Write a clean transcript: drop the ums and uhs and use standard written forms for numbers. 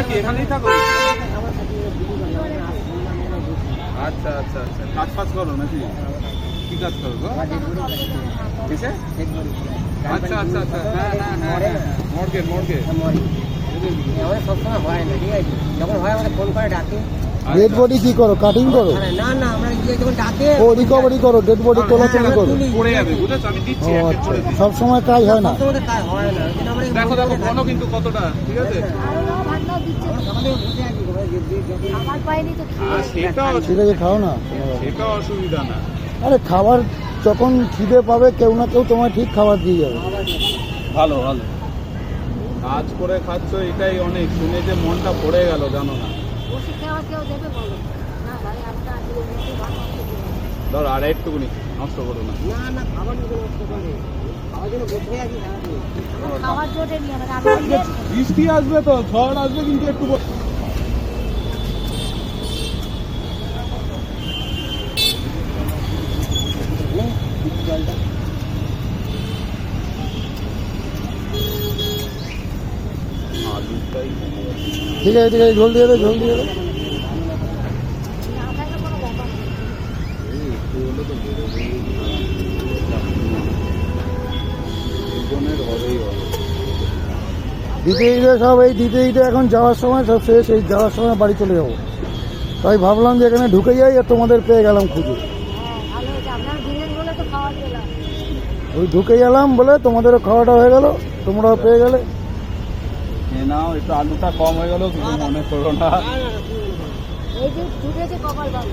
কি এখানেই থাকো? আচ্ছা আচ্ছা আচ্ছা, কাজ ফাজ করো নাকি? কি কাজ করো গো? কিসে? আচ্ছা আচ্ছা আচ্ছা, হ্যাঁ হ্যাঁ হ্যাঁ হ্যাঁ, মর্গে মর্গে। আমাদের সবসময় হয় না, ঠিক আছে? যখন হয় আমাদের ফোন করে ডাকে। ডেড বডি কি করো, কাটিং করো? না না, আমরা গিয়ে যখন ডাকে ও রিকভারি করো, ডেড বডি তোলাতুলি করো? পড়ে যাবে, বুঝেছো? আমি দিচ্ছি, ও একটা আচ্ছা, করে দিচ্ছি। সব সময় কাজ হয় না। সবসময় কাজ হয় না, কিন্তু আমরা দেখো দেখো বলো কিন্তু কতটা, ঠিক আছে? আমার পাইনি তো সেটাও ঠিক আছে, খাও না। সেটাও অসুবিধা না। আরে খাবার যখন খিদে পাবে কেউ না কেউ তোমায় ঠিক খাবার দিয়ে যাবে। ভালো ভালো, কাজ করে খাচ্ছ এটাই অনেক। শুনে যে মনটা পড়ে গেল, জানো না? বসে খাওয়া কেউ দেবে বলো না ভাই, আমরা আজকে মতো ভাত ধরো আর একটুকুনি, নষ্ট করো না। না না, খাবার জন্য নষ্ট করে খাওয়ার জন্য বসে আছি সারাদিন। খাওয়ার জোরে নিয়ে মানে আমি বৃষ্টি আসবে তো, ঝড় আসবে, কিন্তু একটু জলটা আলুটাই ঠিক আছে ঠিক আছে, ঝোল দিয়ে দে, ঝোল দিয়ে দে। না থাকলে কোনো ব্যাপার নেই। একটু হলে তো দুজনের হবেই হবে। দিতে দিতে সব এই দিতে দিতে এখন যাওয়ার সময় সব শেষ। এই যাওয়ার সময় বাড়ি চলে যাবো, তাই ভাবলাম যে এখানে ঢুকে যাই আর তোমাদের পেয়ে গেলাম খুঁজে। হ্যাঁ ভালো হয়েছে, আপনার দিনের বলে তো খাওয়া পেলাম। ওই ঢুকে গেলাম বলে তোমাদেরও খাওয়াটা হয়ে গেল, তোমরাও পেয়ে গেলে। এ নাও, একটু আলুটা কম হয়ে গেল, কিছু মনে করো না। এই যে ঢুকেছে কপাল ভালো।